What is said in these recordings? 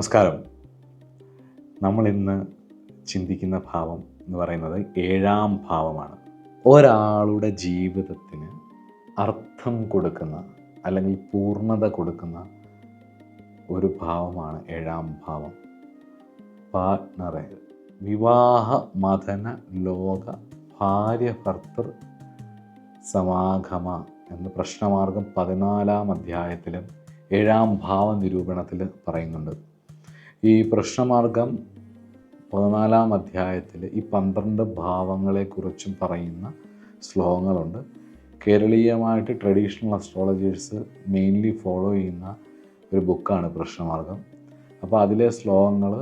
നമസ്കാരം. നമ്മളിന്ന് ചിന്തിക്കുന്ന ഭാവം എന്ന് പറയുന്നത് 7-ാം ഭാവമാണ്. ഒരാളുടെ ജീവിതത്തിന് അർത്ഥം കൊടുക്കുന്ന അല്ലെങ്കിൽ പൂർണ്ണത കൊടുക്കുന്ന ഒരു ഭാവമാണ് 7-ാം ഭാവം. പാർട്ട്ണറെ വിവാഹ മഥന ലോക ഭാര്യ ഭർത്തൃ സമാഗമ എന്ന് പ്രശ്നമാർഗം 14-ാം അധ്യായത്തിലും 7-ാം ഭാവ നിരൂപണത്തിൽ പറയുന്നുണ്ട്. ഈ പ്രശ്നമാർഗം 14-ാം അധ്യായത്തിൽ ഈ 12 ഭാവങ്ങളെക്കുറിച്ചും പറയുന്ന ശ്ലോകങ്ങളുണ്ട്. കേരളീയമായിട്ട് ട്രഡീഷണൽ അസ്ട്രോളജേഴ്സ് മെയിൻലി ഫോളോ ചെയ്യുന്ന ഒരു ബുക്കാണ് പ്രശ്നമാർഗം. അപ്പോൾ അതിലെ ശ്ലോകങ്ങൾ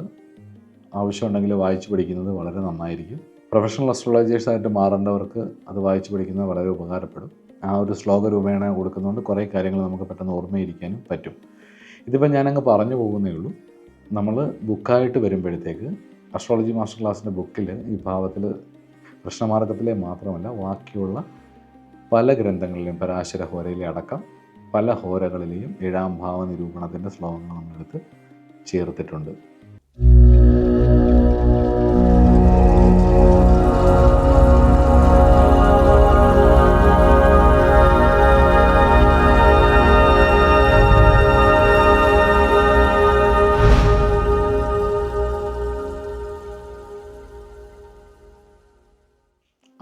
ആവശ്യമുണ്ടെങ്കിൽ വായിച്ചു പഠിക്കുന്നത് വളരെ നന്നായിരിക്കും. പ്രൊഫഷണൽ അസ്ട്രോളജേഴ്സായിട്ട് മാറേണ്ടവർക്ക് അത് വായിച്ചു പഠിക്കുന്നത് വളരെ ഉപകാരപ്പെടും. ആ ഒരു ശ്ലോക രൂപേണ കൊടുക്കുന്നതുകൊണ്ട് കുറേ കാര്യങ്ങൾ നമുക്ക് പെട്ടെന്ന് ഓർമ്മയിരിക്കാനും പറ്റും. ഇതിപ്പോൾ ഞാനങ്ങ് പറഞ്ഞു പോകുന്നേ ഉള്ളൂ. നമ്മൾ ബുക്കായിട്ട് വരുമ്പോഴത്തേക്ക് അസ്ട്രോളജി മാസ്റ്റർ ക്ലാസ്സിൻ്റെ ബുക്കിൽ ഈ ഭാവത്തിൽ പ്രശ്നമാർഗത്തിലെ മാത്രമല്ല ബാക്കിയുള്ള പല ഗ്രന്ഥങ്ങളിലെയും പരാശര ഹോരയിലെ അടക്കം പല ഹോരകളിലെയും 7-ാം ഭാവ നിരൂപണത്തിൻ്റെ ശ്ലോകങ്ങൾ നമ്മളെടുത്ത് ചേർത്തിട്ടുണ്ട്.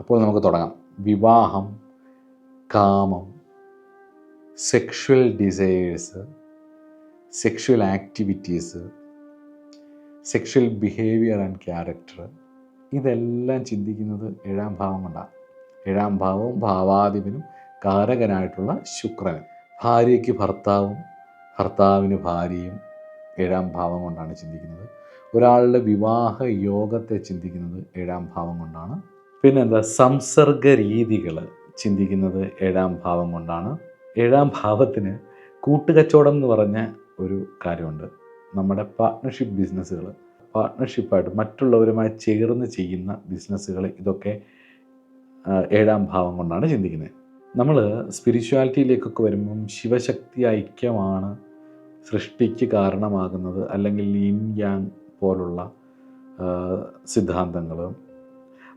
അപ്പോൾ നമുക്ക് തുടങ്ങാം. വിവാഹം, കാമം, sexual desires, sexual activities, sexual behaviour and character, ഇതെല്ലാം ചിന്തിക്കുന്നത് 7-ാം ഭാവം കൊണ്ടാണ്. 7-ാം ഭാവവും ഭാവാധിപനും കാരകനായിട്ടുള്ള ശുക്രനും. ഭാര്യയ്ക്ക് ഭർത്താവും ഭർത്താവിന് ഭാര്യയും 7-ാം ഭാവം കൊണ്ടാണ് ചിന്തിക്കുന്നത്. ഒരാളുടെ വിവാഹ യോഗത്തെ ചിന്തിക്കുന്നത് 7-ാം ഭാവം കൊണ്ടാണ്. പിന്നെന്താ, സംസർഗ രീതികൾ ചിന്തിക്കുന്നത് 7-ാം ഭാവം കൊണ്ടാണ്. 7-ാം ഭാവത്തിന് കൂട്ടുകച്ചവടം എന്ന് പറഞ്ഞ ഒരു കാര്യമുണ്ട്. നമ്മുടെ പാർട്ട്ണർഷിപ്പ് ബിസിനസ്സുകൾ, പാർട്ട്ണർഷിപ്പായിട്ട് മറ്റുള്ളവരുമായി ചേർന്ന് ചെയ്യുന്ന ബിസിനസ്സുകൾ, ഇതൊക്കെ 7-ാം ഭാവം കൊണ്ടാണ് ചിന്തിക്കുന്നത്. നമ്മൾ സ്പിരിച്വാലിറ്റിയിലേക്കൊക്കെ വരുമ്പം ശിവശക്തി ഐക്യമാണ് സൃഷ്ടിക്ക് കാരണമാകുന്നത്, അല്ലെങ്കിൽ യിൻ യാങ് പോലുള്ള സിദ്ധാന്തങ്ങൾ,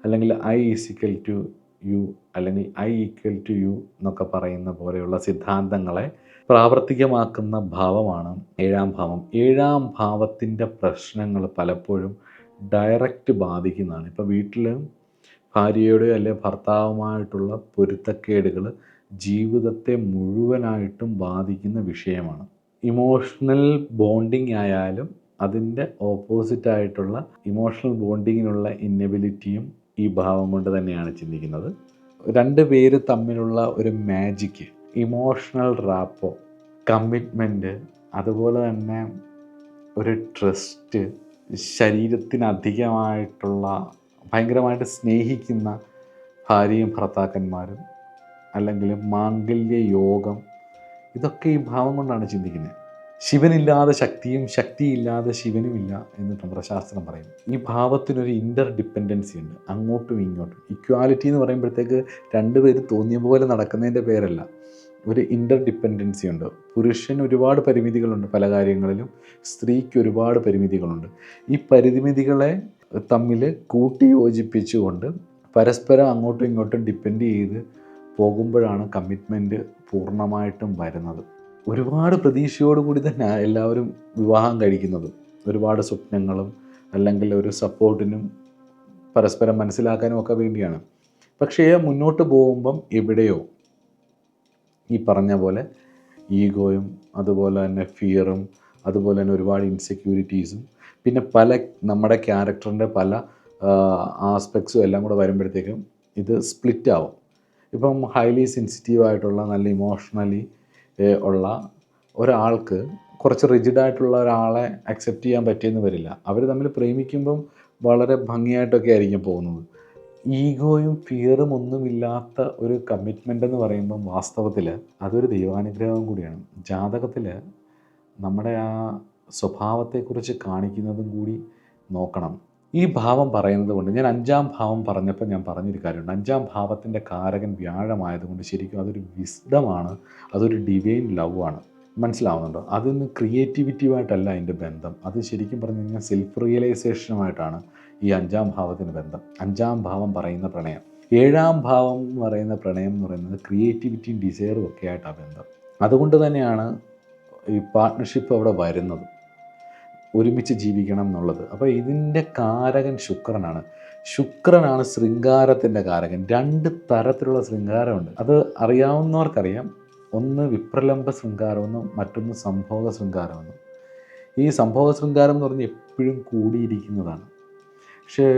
അല്ലെങ്കിൽ I=U അല്ലെങ്കിൽ I=U എന്നൊക്കെ പറയുന്ന പോലെയുള്ള സിദ്ധാന്തങ്ങളെ പ്രാവർത്തികമാക്കുന്ന ഭാവമാണ് 7-ാം ഭാവം. 7-ാം ഭാവത്തിൻ്റെ പ്രശ്നങ്ങൾ പലപ്പോഴും ഡയറക്റ്റ് ബാധിക്കുന്നതാണ്. ഇപ്പോൾ വീട്ടിൽ ഭാര്യയോടെയോ അല്ലെങ്കിൽ ഭർത്താവുമായിട്ടുള്ള പൊരുത്തക്കേടുകൾ ജീവിതത്തെ മുഴുവനായിട്ടും ബാധിക്കുന്ന വിഷയമാണ്. ഇമോഷണൽ ബോണ്ടിങ് ആയാലും അതിൻ്റെ ഓപ്പോസിറ്റായിട്ടുള്ള ഇമോഷണൽ ബോണ്ടിങ്ങിനുള്ള ഇന്നബിലിറ്റിയും ഈ ഭാവം കൊണ്ട് തന്നെയാണ് ചിന്തിക്കുന്നത്. 2 പേര് തമ്മിലുള്ള ഒരു മാജിക്ക്, ഇമോഷണൽ റാപ്പോ, കമ്മിറ്റ്മെൻറ്റ്, അതുപോലെ തന്നെ ഒരു ട്രസ്റ്റ്, ശരീരത്തിനധികമായിട്ടുള്ള ഭയങ്കരമായിട്ട് സ്നേഹിക്കുന്ന ഭാര്യയും ഭർത്താക്കന്മാരും, അല്ലെങ്കിൽ മാംഗല്യ യോഗം, ഇതൊക്കെ ഈ ഭാവം കൊണ്ടാണ് ചിന്തിക്കുന്നത്. ശിവനില്ലാതെ ശക്തിയും ശക്തിയില്ലാതെ ശിവനുമില്ല എന്ന് തന്ത്രശാസ്ത്രം പറയും. ഈ ഭാവത്തിനൊരു ഇൻ്റർ ഡിപ്പെൻഡൻസി ഉണ്ട്, അങ്ങോട്ടും ഇങ്ങോട്ടും. ഇക്വാലിറ്റി എന്ന് പറയുമ്പോഴത്തേക്ക് 2 പേര് തോന്നിയ പോലെ നടക്കുന്നതിൻ്റെ പേരല്ല, ഒരു ഇൻ്റർ ഡിപ്പെൻഡൻസി ഉണ്ട്. പുരുഷന് ഒരുപാട് പരിമിതികളുണ്ട് പല കാര്യങ്ങളിലും, സ്ത്രീക്ക് ഒരുപാട് പരിമിതികളുണ്ട്. ഈ പരിമിതികളെ തമ്മിൽ കൂട്ടി യോജിപ്പിച്ചുകൊണ്ട് പരസ്പരം അങ്ങോട്ടും ഇങ്ങോട്ടും ഡിപ്പെൻഡ് ചെയ്ത് പോകുമ്പോഴാണ് കമ്മിറ്റ്മെൻറ്റ് പൂർണ്ണമായിട്ടും വരുന്നത്. ഒരുപാട് പ്രതീക്ഷയോടുകൂടി തന്നെ എല്ലാവരും വിവാഹം കഴിക്കുന്നതും, ഒരുപാട് സ്വപ്നങ്ങളും അല്ലെങ്കിൽ ഒരു സപ്പോർട്ടിനും പരസ്പരം മനസ്സിലാക്കാനും ഒക്കെ വേണ്ടിയാണ്. പക്ഷേ മുന്നോട്ട് പോകുമ്പം എവിടെയോ ഈ പറഞ്ഞ പോലെ ഈഗോയും, അതുപോലെ തന്നെ ഫിയറും, അതുപോലെ തന്നെ ഒരുപാട് ഇൻസെക്യൂരിറ്റീസും, പിന്നെ പല നമ്മുടെ ക്യാരക്ടറിൻ്റെ പല ആസ്പെക്ട്സും എല്ലാം കൂടെ വരുമ്പോഴത്തേക്കും ഇത് സ്പ്ലിറ്റ് ആവും. ഇപ്പം ഹൈലി സെൻസിറ്റീവായിട്ടുള്ള നല്ല ഇമോഷണലി ഉള്ള ഒരാൾക്ക് കുറച്ച് റിജിഡായിട്ടുള്ള ഒരാളെ അക്സെപ്റ്റ് ചെയ്യാൻ പറ്റിയെന്ന് വരില്ല. അവർ തമ്മിൽ പ്രേമിക്കുമ്പം വളരെ ഭംഗിയായിട്ടൊക്കെ ആയിരിക്കും പോകുന്നത്. ഈഗോയും ഫിയറും ഒന്നുമില്ലാത്ത ഒരു കമ്മിറ്റ്മെൻ്റ് എന്ന് പറയുമ്പം വാസ്തവത്തിൽ അതൊരു ദൈവാനുഗ്രഹം കൂടിയാണ്. ജാതകത്തിൽ നമ്മുടെ ആ സ്വഭാവത്തെക്കുറിച്ച് കാണിക്കുന്നതും കൂടി നോക്കണം. ഈ ഭാവം പറയുന്നത് കൊണ്ട് ഞാൻ 5-ാം ഭാവം പറഞ്ഞപ്പോൾ ഞാൻ പറഞ്ഞൊരു കാര്യമുണ്ട്. 5-ാം ഭാവത്തിൻ്റെ കാരകൻ വ്യാഴമായതുകൊണ്ട് ശരിക്കും അതൊരു വിസ്ഡമാണ്, അതൊരു ഡിവൈൻ ലവ് ആണ്. മനസ്സിലാവുന്നുണ്ടോ? അതിന് ക്രിയേറ്റിവിറ്റിയുമായിട്ടല്ല അതിൻ്റെ ബന്ധം. അത് ശരിക്കും പറഞ്ഞു കഴിഞ്ഞാൽ സെൽഫ് റിയലൈസേഷനുമായിട്ടാണ് ഈ 5-ാം ഭാവത്തിന് ബന്ധം. 5-ാം ഭാവം പറയുന്ന പ്രണയം. 7-ാം ഭാവം എന്ന് പറയുന്ന പ്രണയം എന്ന് പറയുന്നത് ക്രിയേറ്റിവിറ്റിയും ഡിസയറും ഒക്കെ ആയിട്ടാണ് ബന്ധം. അതുകൊണ്ട് തന്നെയാണ് ഈ പാർട്ട്ണർഷിപ്പ് അവിടെ വരുന്നത്, ഒരുമിച്ച് ജീവിക്കണം എന്നുള്ളത്. അപ്പോൾ ഇതിൻ്റെ കാരകൻ ശുക്രനാണ്. ശുക്രനാണ് ശൃംഗാരത്തിൻ്റെ കാരകൻ. 2 തരത്തിലുള്ള ശൃംഗാരമുണ്ട്. അത് അറിയാവുന്നവർക്കറിയാം. ഒന്ന് വിപ്രലംബ ശൃംഗാരമെന്നും മറ്റൊന്ന് സംഭോഗ ശൃംഗാരമെന്നും. ഈ സംഭോഗ ശൃംഗാരം എന്ന് പറഞ്ഞാൽ എപ്പോഴും കൂടിയിരിക്കുന്നതാണ്. പക്ഷേ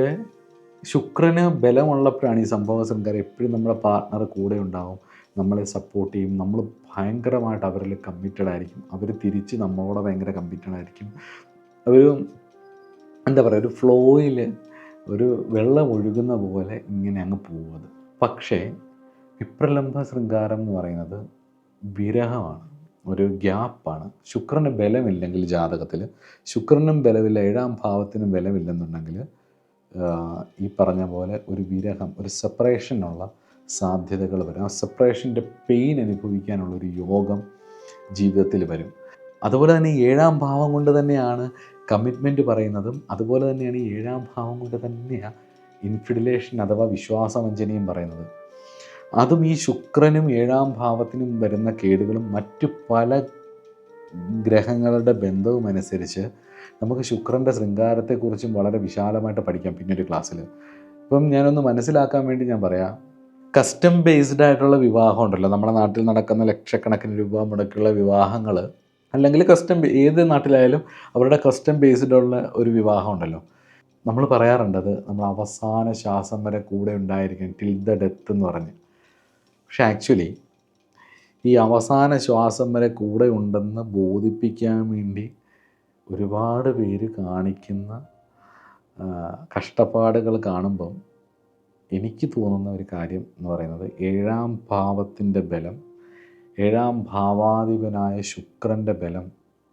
ശുക്രന് ബലമുള്ളപ്പോഴാണ് ഈ സംഭോഗ ശൃംഗാരം. എപ്പോഴും നമ്മുടെ പാർട്ട്ണർ കൂടെ ഉണ്ടാവും, നമ്മളെ സപ്പോർട്ട് ചെയ്യും, നമ്മൾ ഭയങ്കരമായിട്ട് അവരിൽ കമ്മിറ്റഡ് ആയിരിക്കും, അവർ തിരിച്ച് നമ്മളോട് ഭയങ്കര കമ്മിറ്റഡ് ആയിരിക്കും. ഒരു എന്താ പറയുക, ഒരു ഫ്ലോയിൽ ഒരു വെള്ളം ഒഴുകുന്ന പോലെ ഇങ്ങനെ അങ്ങ് പോകുന്നത്. പക്ഷേ വിപ്രലംബ ശൃംഗാരം എന്ന് പറയുന്നത് വിരഹമാണ്, ഒരു ഗ്യാപ്പാണ്. ശുക്രന് ബലമില്ലെങ്കിൽ ജാതകത്തിൽ, ശുക്രനും ബലമില്ല, 7-ാം ഭാവത്തിനും ബലമില്ലെന്നുണ്ടെങ്കിൽ ഈ പറഞ്ഞ പോലെ ഒരു വിരഹം, ഒരു സെപ്പറേഷനുള്ള സാധ്യതകൾ വരും. ആ സെപ്പറേഷൻ്റെ പെയിൻ അനുഭവിക്കാനുള്ളൊരു യോഗം ജീവിതത്തിൽ വരും. അതുപോലെ തന്നെ 7-ാം ഭാവം കൊണ്ട് തന്നെയാണ് കമ്മിറ്റ്മെൻറ്റ് പറയുന്നതും, അതുപോലെ തന്നെയാണ് ഈ 7-ാം ഭാവം കൊണ്ട് തന്നെയാണ് ഇൻഫിഡിലേഷൻ അഥവാ വിശ്വാസവഞ്ചനയും പറയുന്നത്. അതും ഈ ശുക്രനും 7-ാം ഭാവത്തിനും വരുന്ന കേടുകളും മറ്റു പല ഗ്രഹങ്ങളുടെ ബന്ധവും അനുസരിച്ച് നമുക്ക് ശുക്രൻ്റെ ശൃംഗാരത്തെക്കുറിച്ചും വളരെ വിശാലമായിട്ട് പഠിക്കാം പിന്നൊരു ക്ലാസ്സിൽ. ഇപ്പം ഞാനൊന്ന് മനസ്സിലാക്കാൻ വേണ്ടി ഞാൻ പറയാം. കസ്റ്റം ബേസ്ഡ് ആയിട്ടുള്ള വിവാഹം ഉണ്ടല്ലോ, നമ്മുടെ നാട്ടിൽ നടക്കുന്ന ലക്ഷക്കണക്കിന് രൂപ മുടക്കുള്ള വിവാഹങ്ങൾ, അല്ലെങ്കിൽ ഏത് നാട്ടിലായാലും അവരുടെ കസ്റ്റം ബേസ്ഡ് ഉള്ള ഒരു വിവാഹം ഉണ്ടല്ലോ. നമ്മൾ പറയാറുണ്ട് അത് നമ്മൾ അവസാന ശ്വാസം വരെ കൂടെ ഉണ്ടായിരിക്കും, ടിൽ ദ ഡെത്ത് എന്ന് പറഞ്ഞ്. പക്ഷെ ആക്ച്വലി ഈ അവസാന ശ്വാസം വരെ കൂടെ ഉണ്ടെന്ന് ബോധിപ്പിക്കാൻ വേണ്ടി ഒരുപാട് പേര് കാണിക്കുന്ന കഷ്ടപ്പാടുകൾ കാണുമ്പം എനിക്ക് തോന്നുന്ന ഒരു കാര്യം എന്ന് പറയുന്നത്, 7-ാം ഭാവത്തിൻ്റെ ബലം, 7-ാം ഭാവാധിപനായ ശുക്രൻ്റെ ബലം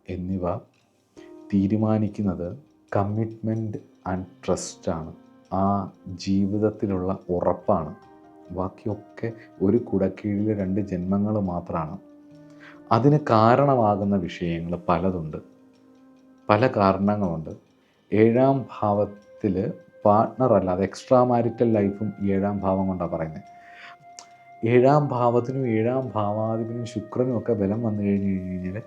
എന്നിവ തീരുമാനിക്കുന്നത് കമ്മിറ്റ്മെൻറ്റ് ആൻഡ് ട്രസ്റ്റാണ്. ആ ജീവിതത്തിലുള്ള ഉറപ്പാണ്. ബാക്കിയൊക്കെ ഒരു കുടക്കീഴിൽ 2 ജന്മങ്ങൾ മാത്രമാണ്. അതിന് കാരണമാകുന്ന വിഷയങ്ങൾ പലതുണ്ട്, പല കാരണങ്ങളുണ്ട്. 7-ാം ഭാവത്തിൽ പാർട്ട്ണർ അല്ലാതെ എക്സ്ട്രാ മാരിറ്റൽ ലൈഫും 7-ാം ഭാവം കൊണ്ടാണ് പറയുന്നത്. 7-ാം ഭാവത്തിനും 7-ാം ഭാവാധിപനും ശുക്രനും ഒക്കെ ബലം വന്നു കഴിഞ്ഞാൽ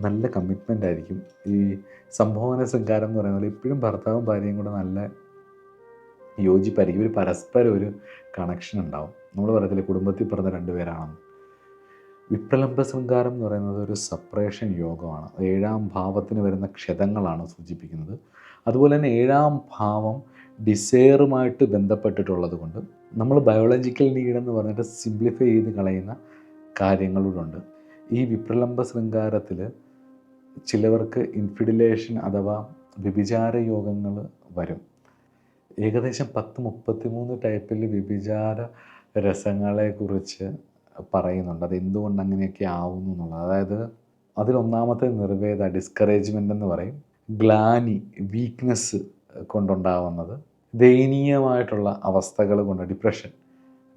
നല്ല കമ്മിറ്റ്മെൻ്റ് ആയിരിക്കും. ഈ സംഭോഗന ശൃംഗാരം എന്ന് പറയുന്നത് എപ്പോഴും ഭർത്താവും ഭാര്യയും കൂടെ നല്ല യോജിപ്പായിരിക്കും, ഒരു പരസ്പരം ഒരു കണക്ഷൻ ഉണ്ടാവും. നമ്മൾ പറയത്തില്ലേ കുടുംബത്തിൽ പിറന്ന 2 പേരാണെന്ന്. വിപ്രലംബ ശൃംഗാരം എന്ന് പറയുന്നത് ഒരു സെപ്പറേഷൻ യോഗമാണ്. 7-ാം ഭാവത്തിന് വരുന്ന ക്ഷതങ്ങളാണ് സൂചിപ്പിക്കുന്നത്. അതുപോലെ തന്നെ 7-ാം ഭാവം ഡിസയറുമായിട്ട് ബന്ധപ്പെട്ടിട്ടുള്ളത് കൊണ്ട് നമ്മൾ ബയോളജിക്കൽ നീഡെന്ന് പറഞ്ഞിട്ട് സിംപ്ലിഫൈ ചെയ്ത് കളയുന്ന കാര്യങ്ങളുണ്ട്. ഈ വിപ്രലംബ ശൃംഗാരത്തിൽ ചിലവർക്ക് ഇൻഫിഡിലേഷൻ അഥവാ വ്യഭിചാര യോഗങ്ങൾ വരും. ഏകദേശം 10-33 ടൈപ്പിൽ വ്യഭിചാര രസങ്ങളെക്കുറിച്ച് പറയുന്നുണ്ട്. അതെന്തുകൊണ്ട് അങ്ങനെയൊക്കെ ആവുന്നു എന്നുള്ളത്. അതായത് അതിലൊന്നാമത്തെ നിർവേദ, ഡിസ്കറേജ്മെൻ്റ് എന്ന് പറയും, ഗ്ലാനി, വീക്ക്നെസ് കൊണ്ടുണ്ടാവുന്നത്, ദയനീയമായിട്ടുള്ള അവസ്ഥകൾ കൊണ്ട്, ഡിപ്രഷൻ,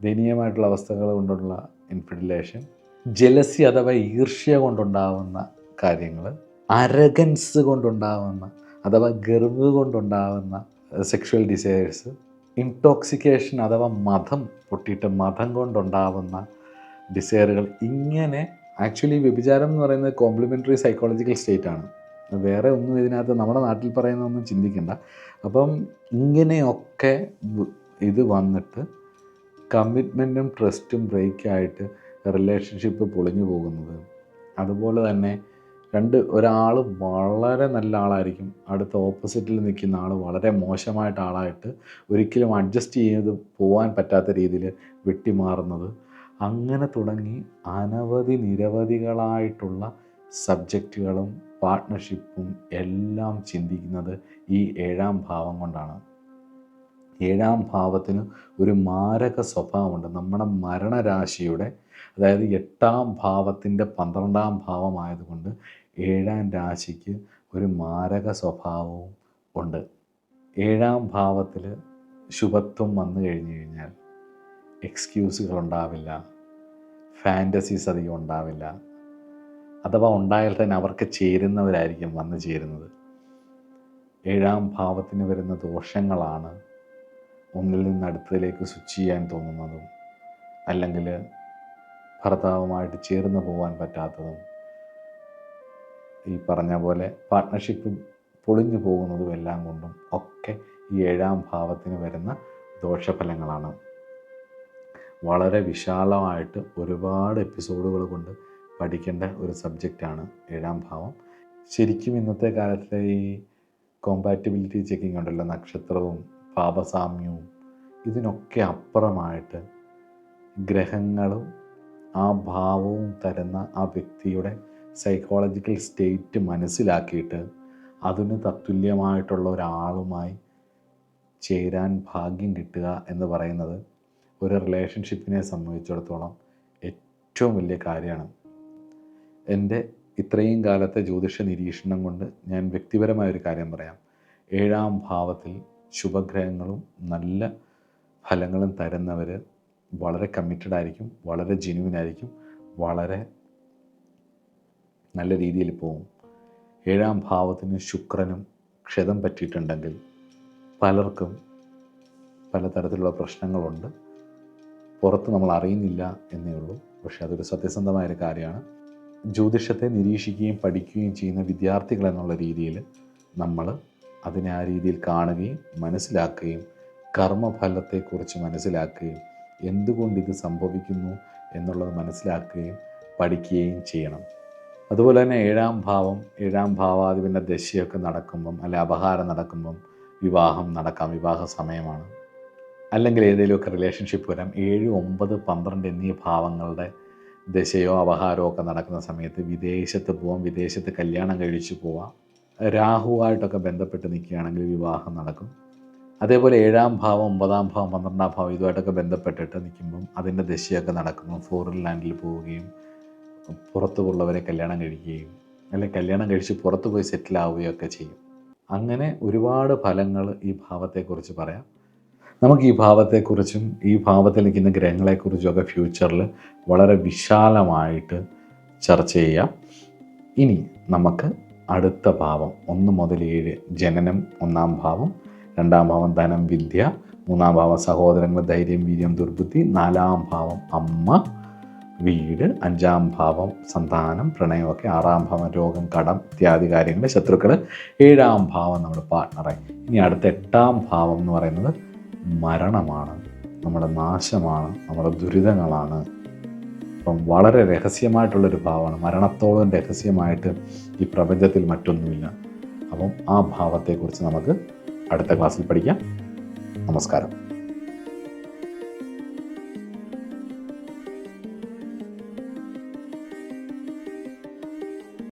ദയനീയമായിട്ടുള്ള അവസ്ഥകൾ കൊണ്ടുള്ള ഇൻഫിഡിലേഷൻ, ജലസി അഥവാ ഈർഷ്യ കൊണ്ടുണ്ടാവുന്ന കാര്യങ്ങൾ, അരഗൻസ് കൊണ്ടുണ്ടാവുന്ന അഥവാ ഗർവ് കൊണ്ടുണ്ടാവുന്ന സെക്ഷൽ ഡിസയേഴ്സ്, ഇൻടോക്സിക്കേഷൻ അഥവാ മതം പൊട്ടിയിട്ട് മതം കൊണ്ടുണ്ടാവുന്ന ഡിസയറുകൾ. ഇങ്ങനെ ആക്ച്വലി വ്യഭിചാരം എന്ന് പറയുന്നത് കോംപ്ലിമെൻ്ററി സൈക്കോളജിക്കൽ സ്റ്റേറ്റാണ്. വേറെ ഒന്നും ഇതിനകത്ത് നമ്മുടെ നാട്ടിൽ പറയുന്നതൊന്നും ചിന്തിക്കണ്ട. അപ്പം ഇങ്ങനെയൊക്കെ ഇത് വന്നിട്ട് കമ്മിറ്റ്മെൻറ്റും ട്രസ്റ്റും ബ്രേക്കായിട്ട് റിലേഷൻഷിപ്പ് പൊളിഞ്ഞു പോകുന്നത്. അതുപോലെ തന്നെ ഒരാൾ വളരെ നല്ല ആളായിരിക്കും, അടുത്ത ഓപ്പോസിറ്റിൽ നിൽക്കുന്ന ആൾ വളരെ മോശമായിട്ട് ആളായിട്ട് ഒരിക്കലും അഡ്ജസ്റ്റ് ചെയ്ത് പോകാൻ പറ്റാത്ത രീതിയിൽ വെട്ടിമാറുന്നത്, അങ്ങനെ തുടങ്ങി നിരവധികളായിട്ടുള്ള സബ്ജക്റ്റുകളും പാർട്ട്ണർഷിപ്പും എല്ലാം ചിന്തിക്കുന്നത് ഈ 7-ാം ഭാവം കൊണ്ടാണ്. 7-ാം ഭാവത്തിന് ഒരു മാരക സ്വഭാവമുണ്ട്. നമ്മുടെ മരണരാശിയുടെ, അതായത് 8-ാം ഭാവത്തിൻ്റെ 12-ാം ഭാവമായതുകൊണ്ട് 7-ാം രാശിക്ക് ഒരു മാരക സ്വഭാവവും ഉണ്ട്. 7-ാം ഭാവത്തിൽ ശുഭത്വം വന്നു കഴിഞ്ഞാൽ എക്സ്ക്യൂസുകൾ ഉണ്ടാവില്ല, ഫാൻറ്റസീസ് അധികം ഉണ്ടാവില്ല. അഥവാ ഉണ്ടായാൽ തന്നെ അവർക്ക് ചേരുന്നവരായിരിക്കും വന്നു ചേരുന്നത്. 7-ാം ഭാവത്തിന് വരുന്ന ദോഷങ്ങളാണ് ഒന്നിൽ നിന്ന് അടുത്തതിലേക്ക് സ്വിച്ച് ചെയ്യാൻ തോന്നുന്നതും, അല്ലെങ്കിൽ ഭർത്താവുമായിട്ട് ചേർന്ന് പോകാൻ പറ്റാത്തതും, ഈ പറഞ്ഞ പോലെ പാർട്ട്ണർഷിപ്പ് പൊളിഞ്ഞു പോകുന്നതും എല്ലാം കൊണ്ടും ഒക്കെ ഈ 7-ാം ഭാവത്തിന് വരുന്ന ദോഷഫലങ്ങളാണ്. വളരെ വിശാലമായിട്ട് ഒരുപാട് എപ്പിസോഡുകൾ കൊണ്ട് പഠിക്കേണ്ട ഒരു സബ്ജക്റ്റാണ് 7-ാം ഭാവം. ശരിക്കും ഇന്നത്തെ കാലത്തെ ഈ കോമ്പാറ്റിബിലിറ്റി ചെക്കിംഗ് ഉണ്ടല്ലോ, നക്ഷത്രവും പാപസാമ്യവും, ഇതിനൊക്കെ അപ്പുറമായിട്ട് ഗ്രഹങ്ങളും ആ ഭാവവും തരുന്ന ആ വ്യക്തിയുടെ സൈക്കോളജിക്കൽ സ്റ്റേറ്റ് മനസ്സിലാക്കിയിട്ട് അതിന് തത്തുല്യമായിട്ടുള്ള ഒരാളുമായി ചേരാൻ ഭാഗ്യം കിട്ടുക എന്ന് പറയുന്നത് ഒരു റിലേഷൻഷിപ്പിനെ സംബന്ധിച്ചിടത്തോളം ഏറ്റവും വലിയ കാര്യമാണ്. എൻ്റെ ഇത്രയും കാലത്തെ ജ്യോതിഷ നിരീക്ഷണം കൊണ്ട് ഞാൻ വ്യക്തിപരമായൊരു കാര്യം പറയാം. 7-ാം ഭാവത്തിൽ ശുഭഗ്രഹങ്ങളും നല്ല ഫലങ്ങളും തരുന്നവർ വളരെ കമ്മിറ്റഡ് ആയിരിക്കും, വളരെ ജെന്യുവൻ ആയിരിക്കും, വളരെ നല്ല രീതിയിൽ പോകും. 7-ാം ഭാവത്തിന് ശുക്രനും ക്ഷതം പറ്റിയിട്ടുണ്ടെങ്കിൽ പലർക്കും പലതരത്തിലുള്ള പ്രശ്നങ്ങളുണ്ട്. പുറത്ത് നമ്മൾ അറിയുന്നില്ല എന്നേ ഉള്ളൂ. പക്ഷേ അതൊരു സത്യസന്ധമായൊരു കാര്യമാണ്. ജ്യോതിഷത്തെ നിരീക്ഷിക്കുകയും പഠിക്കുകയും ചെയ്യുന്ന വിദ്യാർത്ഥികൾ എന്നുള്ള രീതിയിൽ നമ്മൾ അതിനെ ആ രീതിയിൽ കാണുകയും മനസ്സിലാക്കുകയും കർമ്മഫലത്തെക്കുറിച്ച് മനസ്സിലാക്കുകയും എന്തുകൊണ്ടിത് സംഭവിക്കുന്നു എന്നുള്ളത് മനസ്സിലാക്കുകയും പഠിക്കുകയും ചെയ്യണം. അതുപോലെ തന്നെ 7-ാം ഭാവം, 7-ാം ഭാവാധിപൻ്റെ ദശയൊക്കെ നടക്കുമ്പം, അല്ലെ അപഹാരം നടക്കുമ്പം വിവാഹം നടക്കാം, വിവാഹ സമയമാണ്. അല്ലെങ്കിൽ ഏതെങ്കിലുമൊക്കെ റിലേഷൻഷിപ്പ് വരാം. 7, 9, 12 എന്നീ ഭാവങ്ങളുടെ ദശയോ അപഹാരമോ ഒക്കെ നടക്കുന്ന സമയത്ത് വിദേശത്ത് പോവാം, വിദേശത്ത് കല്യാണം കഴിച്ചു പോവാം. രാഹുവായിട്ടൊക്കെ ബന്ധപ്പെട്ട് നിൽക്കുകയാണെങ്കിൽ വിവാഹം നടക്കും. അതേപോലെ 7-ാം ഭാവം, 9-ാം ഭാവം, 12-ാം ഭാവം ഇതുമായിട്ടൊക്കെ ബന്ധപ്പെട്ടിട്ട് നിൽക്കുമ്പം അതിൻ്റെ ദശയൊക്കെ നടക്കുമ്പം ഫോറിൻ ലാൻഡിൽ പോവുകയും പുറത്തുള്ളവരെ കല്യാണം കഴിക്കുകയും അല്ലെങ്കിൽ കല്യാണം കഴിച്ച് പുറത്ത് പോയി സെറ്റിൽ ആവുകയൊക്കെ ചെയ്യും. അങ്ങനെ ഒരുപാട് ഫലങ്ങൾ ഈ ഭാവത്തെക്കുറിച്ച് പറയാം. നമുക്ക് ഈ ഭാവത്തെക്കുറിച്ചും ഈ ഭാവത്തിൽ നിൽക്കുന്ന ഗ്രഹങ്ങളെക്കുറിച്ചുമൊക്കെ ഫ്യൂച്ചറിൽ വളരെ വിശാലമായിട്ട് ചർച്ച ചെയ്യാം. ഇനി നമുക്ക് അടുത്ത ഭാവം 1 മുതൽ 7, ജനനം 1-ാം ഭാവം, 2-ാം ഭാവം ധനം വിദ്യ, 3-ാം ഭാവം സഹോദരങ്ങൾ ധൈര്യം വീര്യം ദുർബുദ്ധി, 4-ാം ഭാവം അമ്മ വീട്, 5-ാം ഭാവം സന്താനം പ്രണയമൊക്കെ, 6-ാം ഭാവം രോഗം കടം ഇത്യാദി കാര്യങ്ങൾ ശത്രുക്കൾ, 7-ാം ഭാവം നമ്മുടെ പാർട്ട്ണറായി. ഇനി അടുത്ത 8-ാം ഭാവം എന്ന് പറയുന്നത് മരണമാണ്, നമ്മുടെ നാശമാണ്, നമ്മുടെ ദുരിതങ്ങളാണ്. അപ്പം വളരെ രഹസ്യമായിട്ടുള്ളൊരു ഭാവമാണ്. മരണത്തോളം രഹസ്യമായിട്ട് ഈ പ്രപഞ്ചത്തിൽ മറ്റൊന്നുമില്ല. അപ്പം ആ ഭാവത്തെക്കുറിച്ച് നമുക്ക് അടുത്ത ക്ലാസ്സിൽ പഠിക്കാം. നമസ്കാരം.